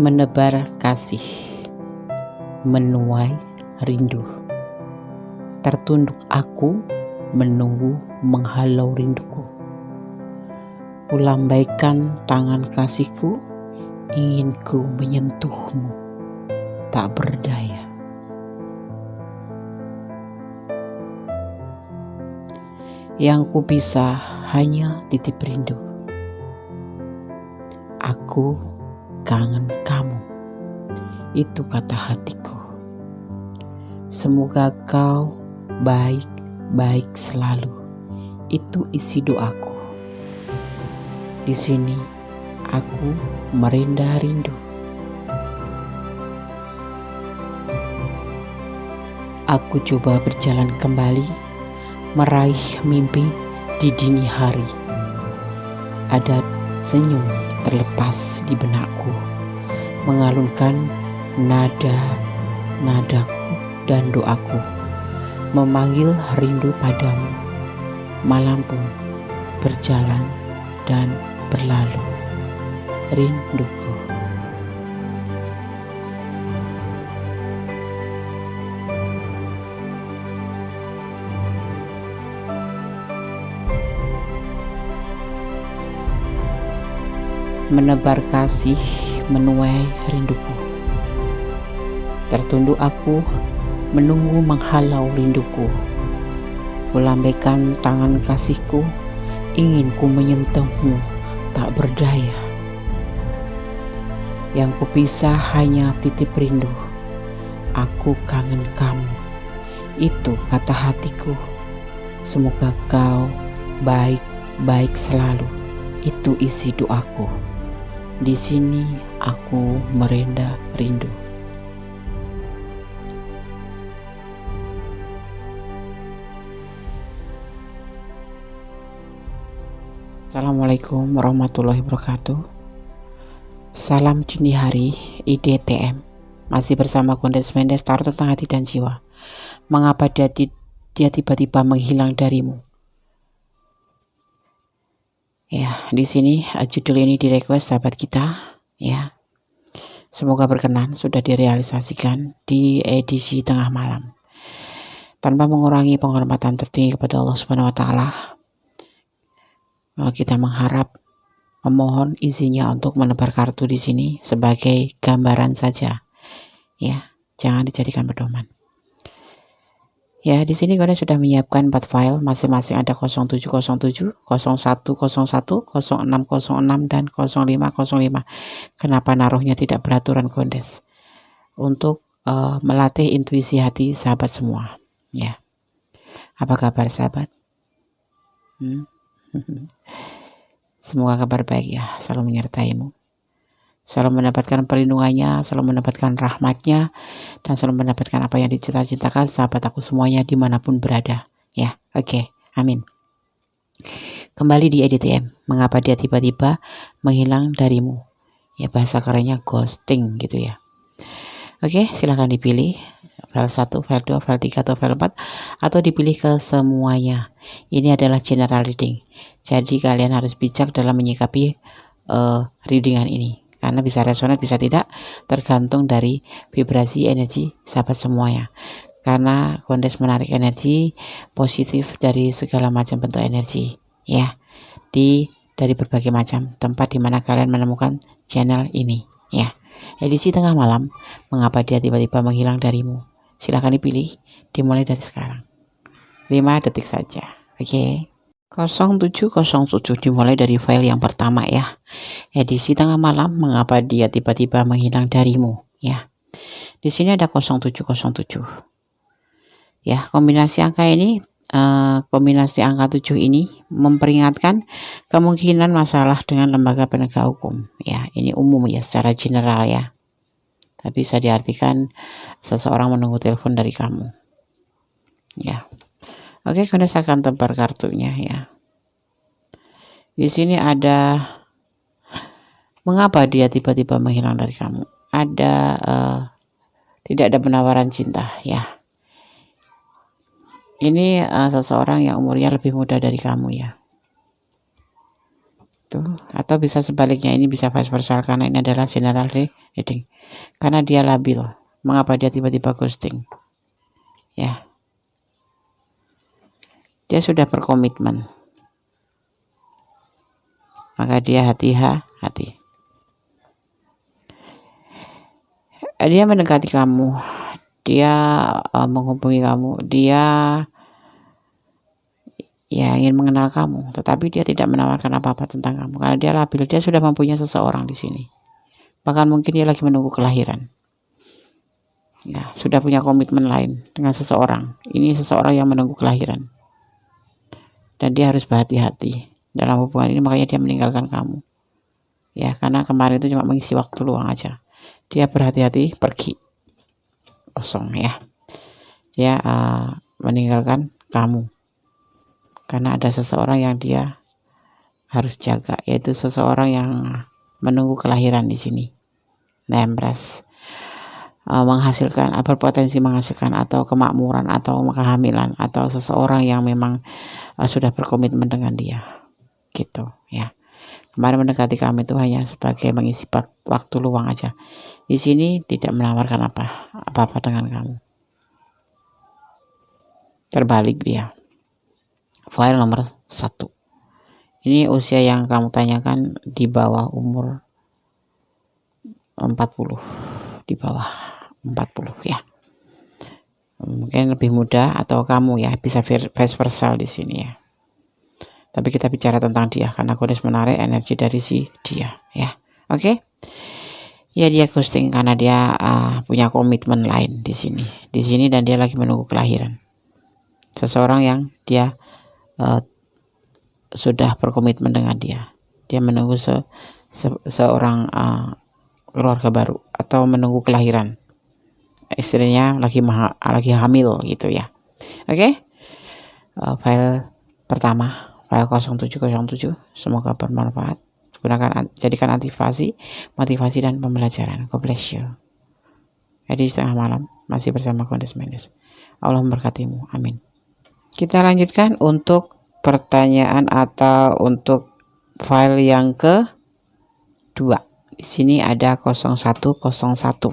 Menebar kasih, menuai rindu. Tertunduk aku menunggu menghalau rinduku. Kulambaikan tangan kasihku, ingin ku menyentuhmu, tak berdaya. Yang ku bisa hanya titip rindu. Aku kangen kamu, itu kata hatiku. Semoga kau baik-baik selalu, itu isi doaku. Di sini aku merendah rindu. Aku coba berjalan kembali, meraih mimpi di dini hari. Ada senyum terlepas di benakku, mengalunkan nadaku dan doaku, memanggil rindu padamu. Malam pun berjalan dan berlalu, rinduku. Menebar kasih, menuai rinduku. Tertunduk aku menunggu menghalau rinduku. Kulambaikan tangan kasihku, ingin ku menyentuhmu, tak berdaya. Yang kupisah hanya titip rindu. Aku kangen kamu, itu kata hatiku. Semoga kau baik-baik selalu, itu isi doaku. Di sini aku merendah rindu. Assalamualaikum warahmatullahi wabarakatuh. Salam dini hari IDTM. Masih bersama Kondes Mendes, taruh tentang hati dan jiwa. Mengapa dia tiba-tiba menghilang darimu? Ya, di sini judul ini direquest sahabat kita, ya. Semoga berkenan, sudah direalisasikan di edisi tengah malam. Tanpa mengurangi penghormatan tertinggi kepada Allah Subhanahu wa taala, kita memohon izinnya untuk menebar kartu di sini sebagai gambaran saja, ya. Jangan dijadikan pedoman. Ya, di sini Kondes sudah menyiapkan 4 file, masing-masing ada 0707, 0101, 0606 dan 0505. Kenapa naruhnya tidak beraturan Kondes? Untuk melatih intuisi hati sahabat semua, ya. Apa kabar sahabat? Semoga kabar baik ya, selalu menyertaimu, selalu mendapatkan perlindungannya, selalu mendapatkan rahmatnya, dan selalu mendapatkan apa yang dicita-citakan sahabat aku semuanya dimanapun berada, ya. Oke, amin. Kembali di EDTM, mengapa dia tiba-tiba menghilang darimu? Ya, bahasa kerennya ghosting gitu ya. Oke, silahkan dipilih file 1, file 2, file 3, atau file 4, atau dipilih ke semuanya. Ini adalah general reading, jadi kalian harus bijak dalam menyikapi readingan ini, karena bisa resonate bisa tidak, tergantung dari vibrasi energi sahabat semuanya. Karena Kondes menarik energi positif dari segala macam bentuk energi, ya, dari berbagai macam tempat di mana kalian menemukan channel ini, ya. Edisi tengah malam, mengapa dia tiba-tiba menghilang darimu? Silahkan dipilih, dimulai dari sekarang. 5 detik saja, oke. 0707 dimulai dari file yang pertama, ya. Edisi tengah malam, mengapa dia tiba-tiba menghilang darimu, ya. Di sini ada 0707. Ya, kombinasi angka ini, kombinasi angka 7 ini memperingatkan kemungkinan masalah dengan lembaga penegak hukum, ya. Ini umum ya, secara general ya. Tapi bisa diartikan seseorang menunggu telepon dari kamu, ya. Oke, Kondes akan tebar kartunya, ya. Di sini ada mengapa dia tiba-tiba menghilang dari kamu. Ada tidak ada penawaran cinta, ya. Ini seseorang yang umurnya lebih muda dari kamu, ya. tuh. Atau bisa sebaliknya, ini bisa vice versa karena ini adalah general reading. Karena dia labil, mengapa dia tiba-tiba ghosting? Ya, dia sudah berkomitmen, maka dia hati-hati. Dia mendekati kamu, dia menghubungi kamu, dia ya ingin mengenal kamu, tetapi dia tidak menawarkan apa-apa tentang kamu karena dia labil. Dia sudah mempunyai seseorang di sini, bahkan mungkin dia lagi menunggu kelahiran. Ya, sudah punya komitmen lain dengan seseorang. Ini seseorang yang menunggu kelahiran, dan dia harus berhati-hati dalam hubungan ini, makanya dia meninggalkan kamu. Ya, karena kemarin itu cuma mengisi waktu luang aja. Dia berhati-hati pergi kosong ya. Dia meninggalkan kamu karena ada seseorang yang dia harus jaga, yaitu seseorang yang menunggu kelahiran di sini. Nembres menghasilkan, berpotensi menghasilkan atau kemakmuran atau kehamilan, atau seseorang yang memang sudah berkomitmen dengan dia gitu ya. Kemarin mendekati kami itu hanya sebagai mengisi waktu luang aja. Di sini tidak menawarkan apa-apa dengan kamu. Terbalik dia. File nomor 1. Ini usia yang kamu tanyakan di bawah umur 40. Di bawah 40 ya. Mungkin lebih muda atau kamu ya, bisa vice versa di sini ya. Tapi kita bicara tentang dia karena aku harus menarik energi dari si dia ya. Oke. Ya, dia ghosting karena dia punya komitmen lain di sini. Di sini dan dia lagi menunggu kelahiran. Seseorang yang dia sudah berkomitmen dengan dia. Dia menunggu seorang keluarga baru atau menunggu kelahiran. Istrinya lagi hamil gitu ya. Oke. File pertama, file 0707, semoga bermanfaat. Jadikan motivasi dan pembelajaran. God bless you. Edisi tengah malam masih bersama Kondes Mendes. Allah memberkatimu. Amin. Kita lanjutkan untuk pertanyaan atau untuk file yang kedua. Di sini ada 0101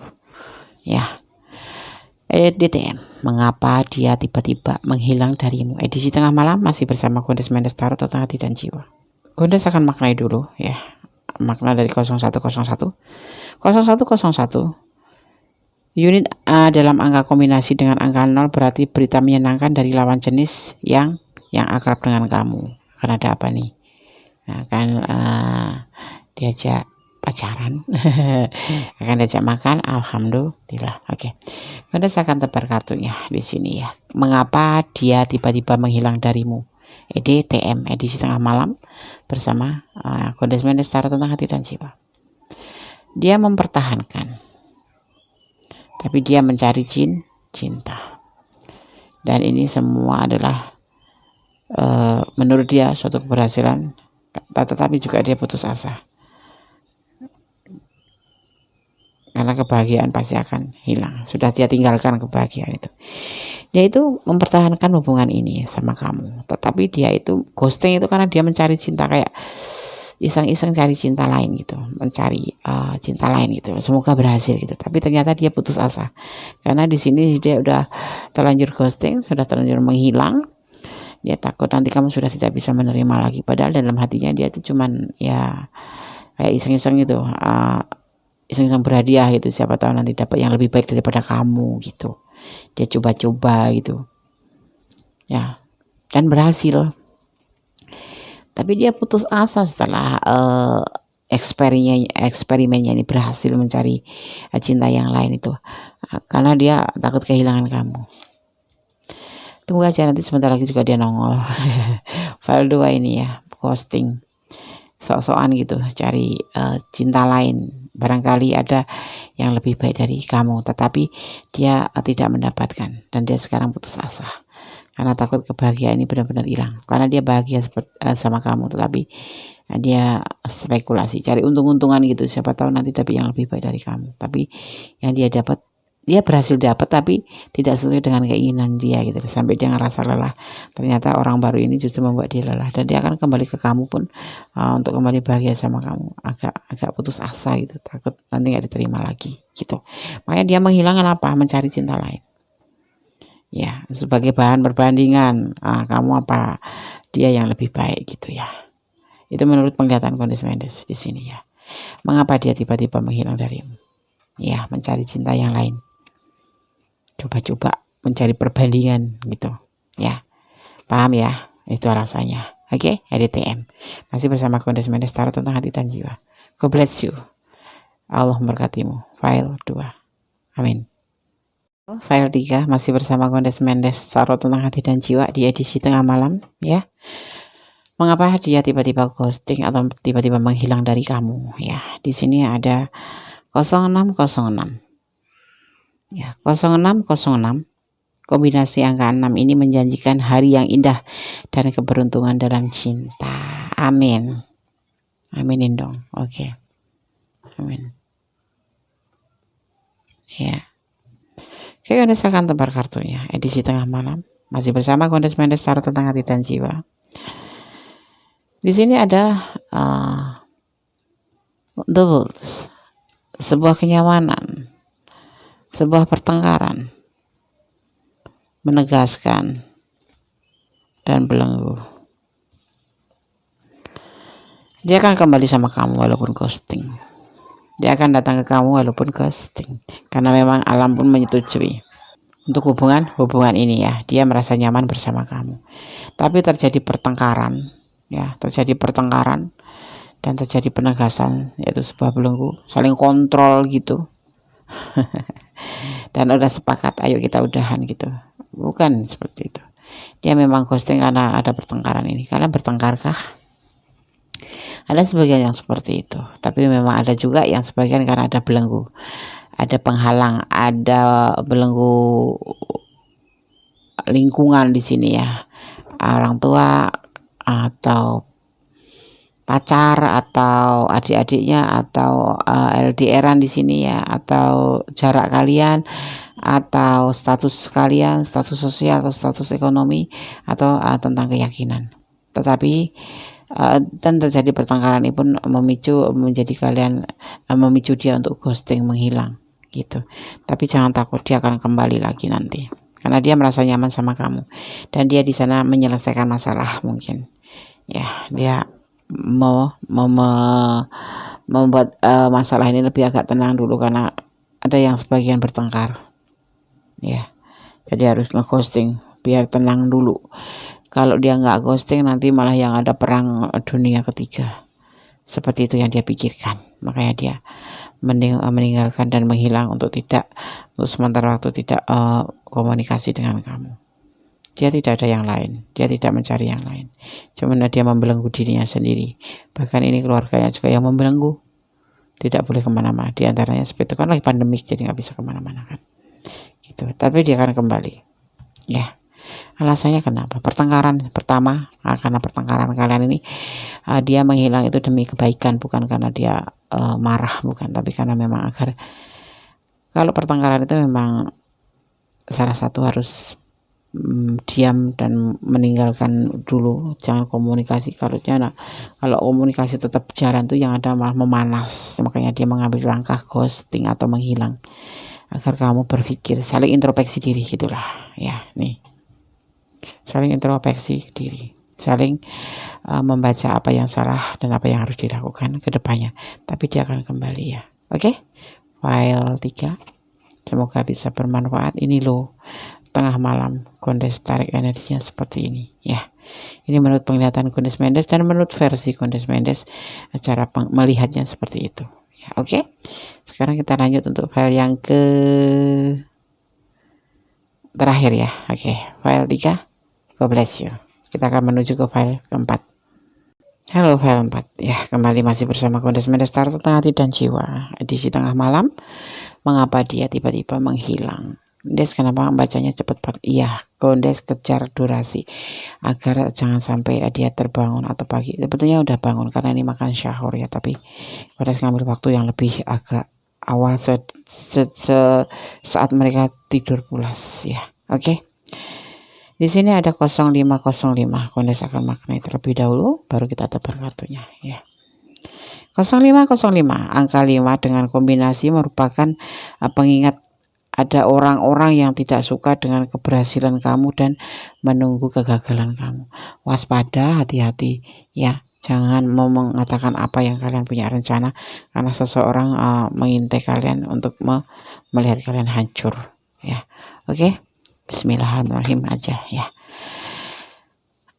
ya. DTM, mengapa dia tiba-tiba menghilang darimu? Edisi tengah malam masih bersama Kondes Mendes Tarot tentang hati dan jiwa. Kondes akan maknai dulu ya, makna dari 0101. 0101 unit dalam angka kombinasi dengan angka 0 berarti berita menyenangkan dari lawan jenis yang akrab dengan kamu. Akan ada apa nih? Nah, kan diajak pacaran, akan diajak makan, alhamdulillah. Oke. Kondes akan tebar kartunya di sini ya. Mengapa dia tiba-tiba menghilang darimu? EDTM, edisi tengah malam bersama Kondes Mendes Tarot tentang hati dan jiwa. Dia mempertahankan, tapi dia mencari cinta. Dan ini semua adalah menurut dia suatu keberhasilan, tetapi juga dia putus asa. Karena kebahagiaan pasti akan hilang. Sudah dia tinggalkan kebahagiaan itu. Dia itu mempertahankan hubungan ini sama kamu. Tetapi dia itu ghosting itu karena dia mencari cinta, kayak iseng-iseng cari cinta lain gitu. Mencari cinta lain gitu. Semoga berhasil gitu. Tapi ternyata dia putus asa. Karena di sini dia udah terlanjur ghosting, sudah terlanjur menghilang. Dia takut nanti kamu sudah tidak bisa menerima lagi. Padahal dalam hatinya dia itu cuman ya kayak iseng-iseng gitu. Iseng-iseng berhadiah gitu, siapa tahu nanti dapat yang lebih baik daripada kamu gitu. Dia coba-coba gitu ya, dan berhasil. Tapi dia putus asa setelah eksperimennya ini berhasil mencari cinta yang lain itu, karena dia takut kehilangan kamu. Tunggu aja, nanti sebentar lagi juga dia nongol. File 2 ini ya, ghosting, sok-sokan gitu, cari cinta lain. Barangkali ada yang lebih baik dari kamu, tetapi dia tidak mendapatkan, dan dia sekarang putus asa karena takut kebahagiaan ini benar-benar hilang. Karena dia bahagia sama kamu, tetapi dia spekulasi, cari untung-untungan gitu, siapa tahu nanti dapat yang lebih baik dari kamu. Tapi yang dia dapat dia berhasil dapat tapi tidak sesuai dengan keinginan dia gitu, sampai dia ngerasa lelah. Ternyata orang baru ini justru membuat dia lelah, dan dia akan kembali ke kamu pun untuk kembali bahagia sama kamu agak putus asa gitu, takut nanti nggak diterima lagi gitu. Makanya dia menghilang, apa? Mencari cinta lain ya, sebagai bahan perbandingan, kamu apa dia yang lebih baik gitu ya. Itu menurut penglihatan Kondes Mendes di sini ya. Mengapa dia tiba-tiba menghilang darimu? Ya, mencari cinta yang lain. Coba-coba mencari perbandingan gitu ya. Paham ya? Itu alasannya. Oke, EDTM. Masih bersama Kondes Mendes, Tarot tentang hati dan jiwa. God bless you. Allah memberkatimu. File 2. Amin. File 3 masih bersama Kondes Mendes, Tarot tentang hati dan jiwa di edisi tengah malam ya. Mengapa dia tiba-tiba ghosting atau tiba-tiba menghilang dari kamu ya? Di sini ada 0606. Ya, 0606. Kombinasi angka 6 ini menjanjikan hari yang indah dan keberuntungan dalam cinta. Amin. Aminin dong. Oke. Amin. Ya. Oke, Kondes akan tebar kartunya. Edisi tengah malam. Masih bersama Kondes Mendes, Tarot tentang hati dan jiwa. Di sini ada the Wolves. Sebuah kenyamanan, sebuah pertengkaran, menegaskan dan belenggu. Dia akan kembali sama kamu walaupun ghosting. Dia akan datang ke kamu walaupun ghosting, karena memang alam pun menyetujui untuk hubungan ini ya. Dia merasa nyaman bersama kamu, tapi terjadi pertengkaran ya, dan terjadi penegasan, yaitu sebuah belenggu, saling kontrol gitu. Dan udah sepakat, ayo kita udahan gitu. Bukan seperti itu. Dia memang ghosting karena ada pertengkaran ini. Kalian bertengkarkah? Ada sebagian yang seperti itu, tapi memang ada juga yang sebagian karena ada belenggu, ada penghalang, ada belenggu lingkungan di sini ya, orang tua atau pacar atau adik-adiknya atau LDR-an di sini ya, atau jarak kalian, atau status kalian, status sosial atau status ekonomi, atau tentang keyakinan. Tetapi dan terjadi pertengkaran ini pun memicu dia untuk ghosting, menghilang gitu. Tapi jangan takut, dia akan kembali lagi nanti, karena dia merasa nyaman sama kamu dan dia di sana menyelesaikan masalah mungkin ya. Dia mau membuat masalah ini lebih agak tenang dulu, karena ada yang sebagian bertengkar ya, jadi harus nge-ghosting biar tenang dulu. Kalau dia nggak ghosting, nanti malah yang ada perang dunia ketiga, seperti itu yang dia pikirkan. Makanya dia meninggalkan dan menghilang untuk sementara waktu tidak komunikasi dengan kamu. Dia tidak ada yang lain, dia tidak mencari yang lain, cuman dia membelenggu dirinya sendiri. Bahkan ini keluarganya juga yang membelenggu, tidak boleh kemana-mana. Di antaranya seperti itu, kan lagi pandemik, jadi nggak bisa kemana-mana kan gitu. Tapi dia akan kembali ya. Alasannya kenapa? Pertengkaran pertama, karena pertengkaran kalian ini dia menghilang itu demi kebaikan, bukan karena dia marah, bukan, tapi karena memang agar, kalau pertengkaran itu memang salah satu harus diam dan meninggalkan dulu, jangan komunikasi. Kalau komunikasi tetap jalan tuh yang ada malah memanas. Makanya dia mengambil langkah ghosting atau menghilang, agar kamu berpikir, saling introspeksi diri gitulah ya. Nih, saling introspeksi diri, saling membaca apa yang salah dan apa yang harus dilakukan ke depannya. Tapi dia akan kembali ya. Oke, file 3, semoga bisa bermanfaat. Ini loh, tengah malam Kondes tarik energinya seperti ini ya. Ini menurut penglihatan Kondes Mendes dan menurut versi Kondes Mendes, cara melihatnya seperti itu ya. Oke, sekarang kita lanjut untuk file yang terakhir ya. Oke, file 3. God bless you. Kita akan menuju ke file keempat. Halo, file 4 ya. Kembali masih bersama Kondes Mendes, Tarot tentang hati dan jiwa, edisi tengah malam. Mengapa dia tiba-tiba menghilang? Kondes kenapa bacanya cepat? Iya, Kondes kejar durasi agar jangan sampai dia terbangun atau pagi. Sebetulnya udah bangun karena ini makan syahur ya, tapi Kondes ngambil waktu yang lebih agak awal saat mereka tidur pulas ya. Oke. Di sini ada 0505. Kondes akan maknai terlebih dahulu baru kita tebar kartunya ya. 0505 angka 5 dengan kombinasi merupakan pengingat ada orang-orang yang tidak suka dengan keberhasilan kamu dan menunggu kegagalan kamu. Waspada, hati-hati ya. Jangan mau mengatakan apa yang kalian punya rencana, karena seseorang mengintai kalian untuk melihat kalian hancur ya. Oke. Bismillahirrahmanirrahim aja ya.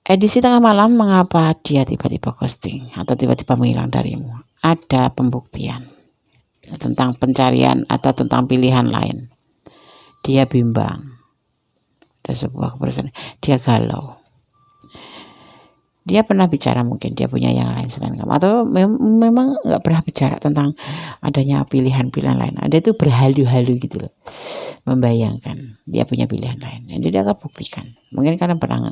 Edisi tengah malam, mengapa dia tiba-tiba ghosting atau tiba-tiba menghilang darimu? Ada pembuktian tentang pencarian atau tentang pilihan lain. Dia bimbang, ada sebuah keputusan, dia galau. Dia pernah bicara, mungkin dia punya yang lain selain kamu, atau memang nggak pernah bicara tentang adanya pilihan-pilihan lain. Ada itu berhalu-halu gitu loh, membayangkan dia punya pilihan lain. Jadi dia akan buktikan. Mungkin karena pernah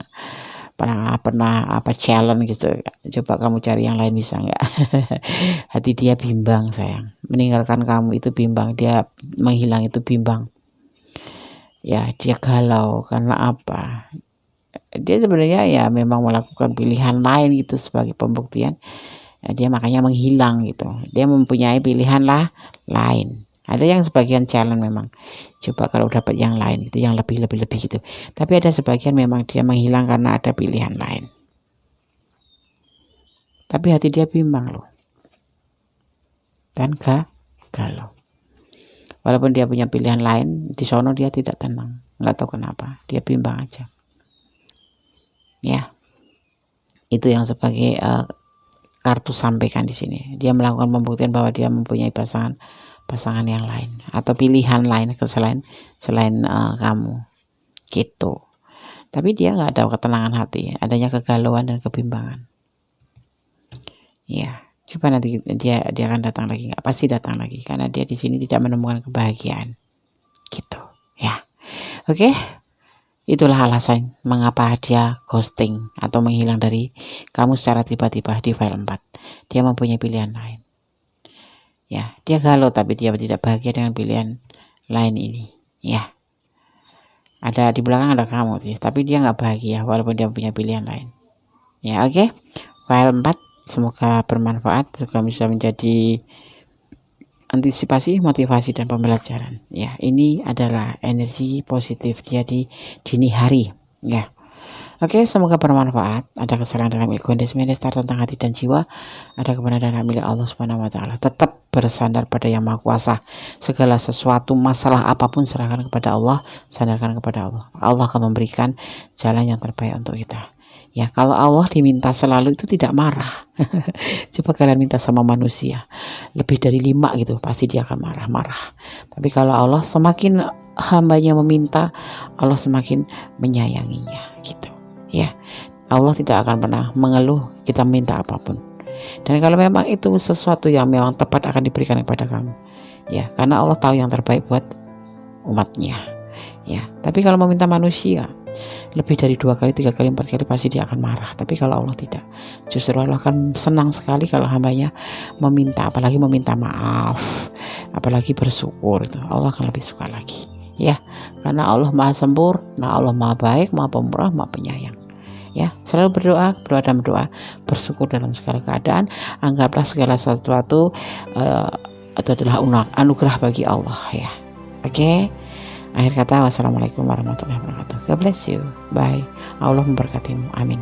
challenge gitu, coba kamu cari yang lain bisa nggak? Hati dia bimbang sayang, meninggalkan kamu itu bimbang, dia menghilang itu bimbang. Ya, dia galau karena apa? Dia sebenarnya ya memang melakukan pilihan lain gitu sebagai pembuktian. Ya, dia makanya menghilang gitu. Dia mempunyai pilihan lain. Ada yang sebagian challenge memang. Coba kalau dapat yang lain gitu, yang lebih gitu. Tapi ada sebagian memang dia menghilang karena ada pilihan lain. Tapi hati dia bimbang loh. Dan galau. Walaupun dia punya pilihan lain, di sono dia tidak tenang. Nggak tahu kenapa, dia bimbang aja. Ya, itu yang sebagai kartu sampaikan di sini. Dia melakukan pembuktian bahwa dia mempunyai pasangan yang lain atau pilihan lain selain kamu, gitu. Tapi dia nggak ada ketenangan hati, adanya kegalauan dan kebimbangan. Ya. Coba nanti dia akan datang lagi, nggak pasti datang lagi karena dia di sini tidak menemukan kebahagiaan, gitu ya. Oke, itulah alasan mengapa dia ghosting atau menghilang dari kamu secara tiba-tiba di file 4. Dia mempunyai pilihan lain. Ya, dia galau tapi dia tidak bahagia dengan pilihan lain ini. Ya, ada di belakang ada kamu, tapi dia nggak bahagia walaupun dia punya pilihan lain. Ya, oke. File 4. Semoga bermanfaat, semoga bisa menjadi antisipasi, motivasi, dan pembelajaran. Ya, ini adalah energi positif dia di dini hari. Ya, oke, semoga bermanfaat. Ada kesalahan dalam ilmu semesta tentang hati dan jiwa, ada kebenaran milik Allah Subhanahu Wa Taala. Tetap bersandar pada Yang Maha Kuasa. Segala sesuatu, masalah apapun serahkan kepada Allah, sandarkan kepada Allah. Allah akan memberikan jalan yang terbaik untuk kita. Ya, kalau Allah diminta selalu itu tidak marah. Coba kalian minta sama manusia lebih dari 5 gitu, pasti dia akan marah-marah. Tapi kalau Allah, semakin hambanya meminta, Allah semakin menyayanginya gitu. Ya, Allah tidak akan pernah mengeluh kita minta apapun. Dan kalau memang itu sesuatu yang memang tepat akan diberikan kepada kamu. Ya, karena Allah tahu yang terbaik buat umatnya. Ya, tapi kalau meminta manusia lebih dari 2 kali, 3 kali, 4 kali pasti dia akan marah. Tapi kalau Allah tidak, justru Allah akan senang sekali kalau hambanya meminta, apalagi meminta maaf, apalagi bersyukur, itu Allah akan lebih suka lagi ya, karena Allah maha sempurna, Allah maha baik, maha pemurah, maha penyayang. Ya, selalu berdoa dan berdoa, bersyukur dalam segala keadaan. Anggaplah segala sesuatu itu adalah anugerah bagi Allah ya. Oke. Akhir kata, wassalamualaikum warahmatullahi wabarakatuh. God bless you. Bye. Allah memberkatimu. Amin.